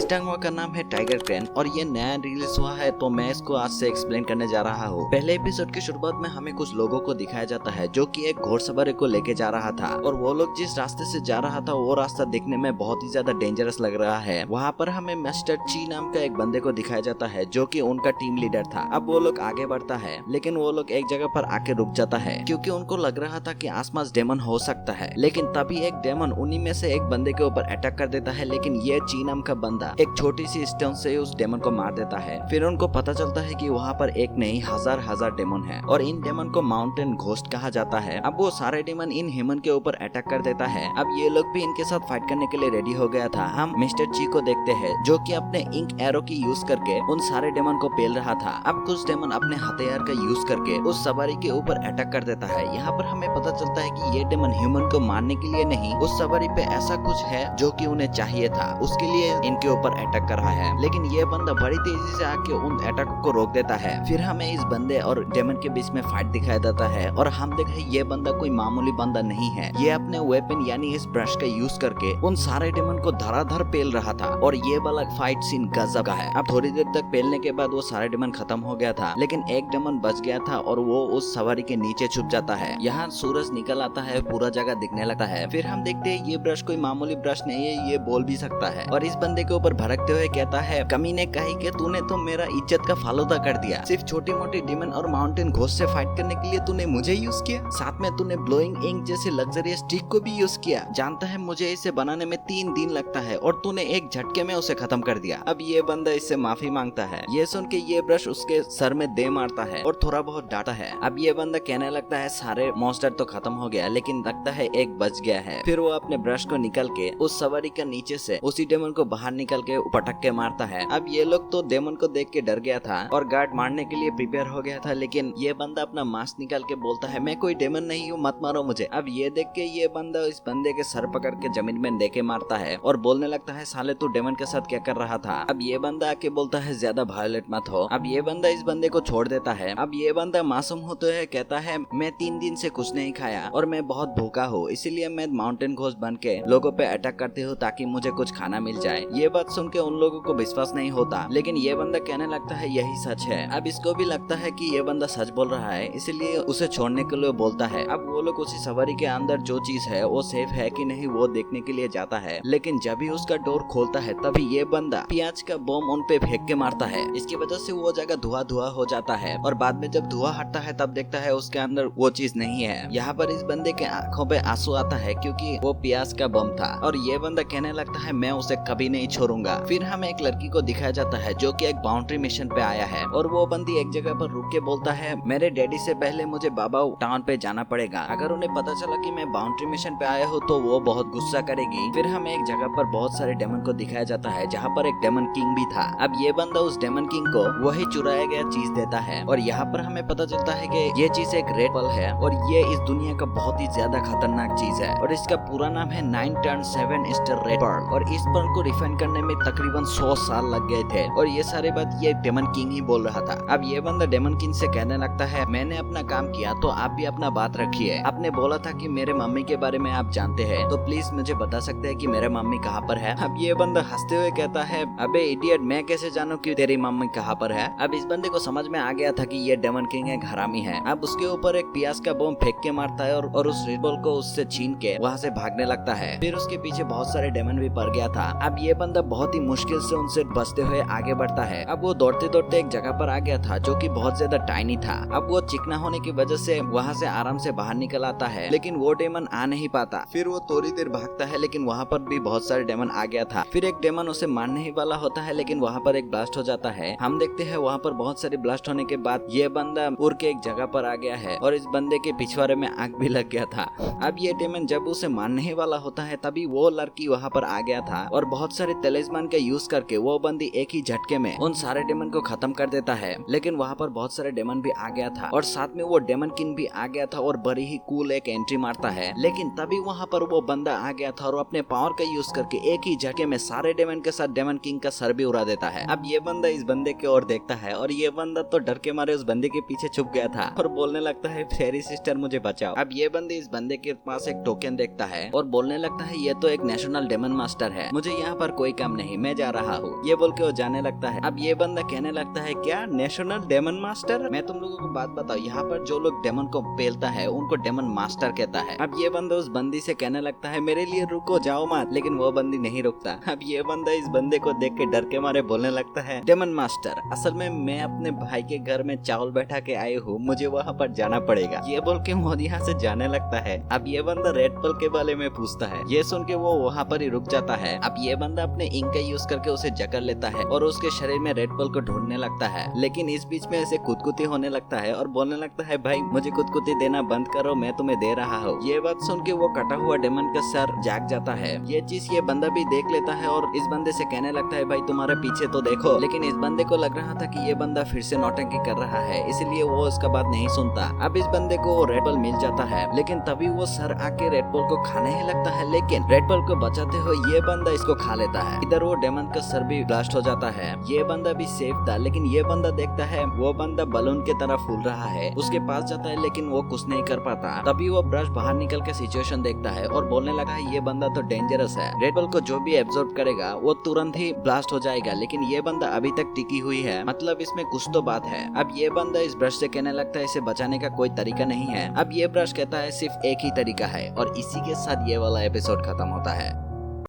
इस टांगवा का नाम है टाइगर क्रेन और ये नया रिलीज हुआ है, तो मैं इसको आज से एक्सप्लेन करने जा रहा हूँ। पहले एपिसोड की शुरुआत में हमें कुछ लोगों को दिखाया जाता है जो कि एक घोड़सवारी को लेके जा रहा था और वो लोग जिस रास्ते से जा रहा था वो रास्ता देखने में बहुत ही ज्यादा डेंजरस लग रहा है। वहाँ पर हमें मिस्टर ची नाम का एक बंदे को दिखाया जाता है जो कि उनका टीम लीडर था। अब वो लोग आगे बढ़ता है लेकिन वो लोग एक जगह पर आके रुक जाता है क्योंकि उनको लग रहा था कि आसपास डेमन हो सकता है। लेकिन तभी एक डेमन उन्हीं में से एक बंदे के ऊपर अटैक कर देता है, लेकिन ये ची नाम का बंदा एक छोटी सी स्टोन से उस डेमन को मार देता है। फिर उनको पता चलता है कि वहाँ पर एक नहीं हजार डेमन है और इन डेमन को माउंटेन घोस्ट कहा जाता है। अब वो सारे डेमन इन ह्यूमन के ऊपर अटैक कर देता है। अब ये लोग भी इनके साथ फाइट करने के लिए रेडी हो गया था। हम मिस्टर ची को देखते हैं जो कि अपने इंक एरो की यूज करके उन सारे डेमन को पेल रहा था। अब कुछ डेमन अपने हथियार का यूज करके उस सवारी के ऊपर अटैक कर देता है। यहाँ पर हमें पता चलता है कि ये डेमन ह्यूमन को मारने के लिए नहीं, उस सवारी पे ऐसा कुछ है जो कि उन्हें चाहिए था, उसके लिए इनके ऊपर अटैक कर रहा है। लेकिन ये बंदा बड़ी तेजी से आके उन अटैक को रोक देता है। फिर हमें इस बंदे और डेमन के बीच में फाइट दिखाया जाता है और हम देखे ये बंदा कोई मामूली बंदा नहीं है। ये अपने वेपन यानी इस ब्रश का यूज करके उन सारे डेमन को धराधर पेल रहा था और ये वाला फाइट सीन गजब का है। अब थोड़ी देर तक पेलने के बाद वो सारे डेमन खत्म हो गया था, लेकिन एक डेमन बच गया था और वो उस सवारी के नीचे छुप जाता है। यहाँ सूरज निकल आता है, पूरा जगह दिखने लगता है। फिर हम देखते हैं ये ब्रश कोई मामूली ब्रश नहीं है, ये बोल भी सकता है और इस बंदे के ऊपर भड़कते हुए कहता है, कमीने कही कि तूने तो मेरा इज्जत का फालूदा कर दिया। सिर्फ छोटी मोटी डेमन और माउंटेन घोस्ट से फाइट करने के लिए तूने मुझे यूज किया, साथ में तूने ब्लोइंग इंक जैसे लग्जरियस स्टिक को भी यूज किया। जानता है मुझे इसे बनाने में 3 दिन लगता है और तूने एक झटके में उसे खत्म कर दिया। अब ये बंदा इससे माफी मांगता है। ये सुन के ये ब्रश उसके सर में दे मारता है और थोड़ा बहुत डांटा है। अब ये बंदा कहने लगता है सारे मॉन्स्टर तो खत्म हो गया, लेकिन लगता है एक बच गया है। फिर वो अपने ब्रश को निकल के उस सवारी के नीचे से उसी डेमन को बाहर निकल के पटक के मारता है। अब ये लोग तो डेमन को देख के डर गया था और गार्ड मारने के लिए प्रिपेयर हो गया था, लेकिन ये बंदा अपना मास्क निकाल के बोलता है, मैं कोई डेमन नहीं हूँ, मत मारो मुझे। अब ये देख के ये बंदा इस बंदे के सर पकड़ के जमीन में देके मारता है और बोलने लगता है, साले तू डेमन के साथ क्या कर रहा था। अब ये बंदा आके बोलता है, ज्यादा वायलेंट मत हो। अब ये बंदा इस बंदे को छोड़ देता है। अब ये बंदा मासूम होते हुए कहता है, मैं 3 दिन से कुछ नहीं खाया और मैं बहुत भूखा हूँ, इसीलिए मैं माउंटेन घोस्ट बन के लोगों पे अटैक करती हूँ ताकि मुझे कुछ खाना मिल जाए। ये बात सुन के उन लोगों को विश्वास नहीं होता, लेकिन ये बंदा कहने लगता है यही सच है। अब इसको भी लगता है कि ये बंदा सच बोल रहा है, इसीलिए उसे छोड़ने के लिए बोलता है। अब वो लोग उसी सवारी के अंदर जो चीज है वो सेफ है कि नहीं वो देखने के लिए जाता है, लेकिन जब भी उसका डोर खोलता है तभी ये बंदा प्याज का बम उन पे फेंक के मारता है। इसकी वजह से वो जगह धुआं हो जाता है और बाद में जब धुआं हटता है तब देखता है उसके अंदर वो चीज नहीं है। यहाँ पर इस बंदे के आंखों पे आंसू आता है क्योंकि वो प्याज का बम था और ये बंदा कहने लगता है, मैं उसे कभी नहीं छोड़ूंगा। फिर हमें एक लड़की को दिखाया जाता है जो कि एक बाउंड्री मिशन पे आया है और वो बंदी एक जगह पर रुक के बोलता है, मेरे डैडी से पहले मुझे बाबा टाउन पे जाना पड़ेगा। अगर उन्हें पता चला कि मैं बाउंड्री मिशन पे आया हूँ तो वो बहुत गुस्सा करेगी। फिर हमें एक जगह पर बहुत सारे डेमन को दिखाया जाता है जहाँ पर एक डेमन किंग भी था। अब ये बंदा उस डेमन किंग को वही चुराया गया चीज देता है और यहाँ पर हमें पता चलता है कि ये चीज एक रेड पर्ल है और ये इस दुनिया का बहुत ही ज्यादा खतरनाक चीज है और इसका पूरा नाम है 9 टर्न 7 स्टार रेड पर्ल और इस पर्ल को रिफाइन करने में तकरीबन 100 साल लग गए थे और ये सारे बात ये डेमन किंग ही बोल रहा था। अब ये बंदा डेमन किंग से कहने लगता है, मैंने अपना काम किया तो आप भी अपना बात रखिए। आपने बोला था कि मेरे मम्मी के बारे में आप जानते हैं, तो प्लीज मुझे बता सकते हैं कि मेरे मम्मी कहाँ पर है। अब ये बंदा हंसते हुए कहता है, अबे इडियट, मैं कैसे जानूं कि तेरी मम्मी कहाँ पर है। अब इस बंदे को समझ में आ गया था कि ये डेमन किंग एक हरामी है। अब उसके ऊपर एक प्याज का बम फेंक के मारता है और उस रेड बॉल को उससे छीन के वहाँ से भागने लगता है। फिर उसके पीछे बहुत सारे डेमन भी पड़ गया था। अब ये बंदा बहुत ही मुश्किल से उनसे बचते हुए आगे बढ़ता है। अब वो दौड़ते दौड़ते एक जगह पर आ गया था जो कि बहुत ज्यादा टाइनी था। अब वो चिकना होने की वजह से वहाँ से आराम से बाहर निकल आता है, लेकिन वो डेमन आ नहीं पाता। फिर वो थोड़ी देर भागता है, लेकिन वहाँ पर भी बहुत सारे डेमन आ गया था। फिर एक डेमन उसे मारने ही वाला होता है, लेकिन वहाँ पर एक ब्लास्ट हो जाता है। हम देखते हैं वहाँ पर बहुत सारे ब्लास्ट होने के बाद ये बंदा उड़ के एक जगह पर आ गया है और इस बंदे के पिछवाड़े में आग भी लग गया था। अब ये डेमन जब उसे मारने ही वाला होता है तभी वो लड़की वहाँ पर आ गया था और बहुत सारे तलिस्मान का यूज करके वो बंदी एक ही झटके में उन सारे डेमन को खत्म कर देता है। लेकिन वहाँ पर बहुत सारे डेमन भी आ गया था और साथ में वो डेमन किंग भी आ गया था और बड़ी ही कूल एक एंट्री मारता है। लेकिन तभी वहाँ पर वो बंदा आ गया था और अपने पावर का यूज करके एक ही झटके में सारे डेमन के साथ डेमन किंग का सर भी उड़ा देता है। अब ये बंदा इस बंदे की ओर देखता है और ये बंदा तो डर के मारे उस बंदे के पीछे छुप गया था और बोलने लगता है, फेरी सिस्टर मुझे बचाओ। अब ये बंदे इस बंदे के पास एक टोकन देखता है और बोलने लगता है, ये तो एक नेशनल डेमन मास्टर है, मुझे यहाँ पर कोई काम नहीं, मैं जा रहा हूँ। ये बोल के वो जाने लगता है। अब ये बंदा कहने लगता है, क्या नेशनल डेमन मास्टर? मैं तुम लोगों को बात बताऊं, यहाँ पर जो लोग डेमन को पेलता है उनको डेमन मास्टर कहता है। अब ये बंदा उस बंदी से कहने लगता है, मेरे लिए रुको, जाओ मत। लेकिन वो बंदी नहीं रुकता। अब ये बंदा इस बंदे को देख के डर के मारे बोलने लगता है, डेमन मास्टर, असल में मैं अपने भाई के घर में चावल बैठा के आए हूँ, मुझे वहाँ पर जाना पड़ेगा। ये बोल के वो यहाँ से जाने लगता है। अब ये बंदा रेड पल के बारे में पूछता है। ये सुन के वो वहाँ पर ही रुक जाता है। अब ये बंदा अपने इंक का यूज करके उसे जकड़ लेता है और उसके शरीर में रेड पल को ढूंढने लगता है। लेकिन इस बीच में ऐसे कुदकुती होने लगता है और बोलने लगता है, भाई मुझे कुदकुती देना बंद करो, मैं तुम्हें दे रहा हूँ। ये बात सुन के वो कटा हुआ डेमन का सर जाग जाता है। ये चीज ये बंदा भी देख लेता है और इस बंदे से कहने लगता है, भाई तुम्हारे पीछे तो देखो। लेकिन इस बंदे को लग रहा था कि ये बंदा फिर से नौटंकी कर रहा है, इसलिए वो उसका बात नहीं सुनता। अब इस बंदे को रेड पल मिल जाता है, लेकिन तभी वो सर आके रेड पल को खाने ही लगता है। लेकिन रेड पल को बचाते हुए ये बंदा इसको खा लेता है। इधर वो डेमन का सर भी ब्लास्ट हो जाता है। ये बंदा भी सेफ था, लेकिन ये बंदा देखता है वो बंदा बलून की तरह फूल रहा है। उसके पास जाता है, लेकिन वो कुछ नहीं कर पाता। तभी वो ब्रश बाहर निकल के सिचुएशन देखता है और बोलने लगा है, ये बंदा तो डेंजरस है, रेड पल को जो भी एब्जॉर्ब करेगा वो तुरंत ही ब्लास्ट हो जाएगा। लेकिन ये बंदा अभी तक टिकी हुई है, मतलब इसमें कुछ तो बात है। अब ये बंदा इस ब्रश से कहने लगता है, इसे बचाने का कोई तरीका नहीं है। अब ये ब्रश कहता है, सिर्फ एक ही तरीका है। और इसी के साथ ये वाला एपिसोड खत्म होता है।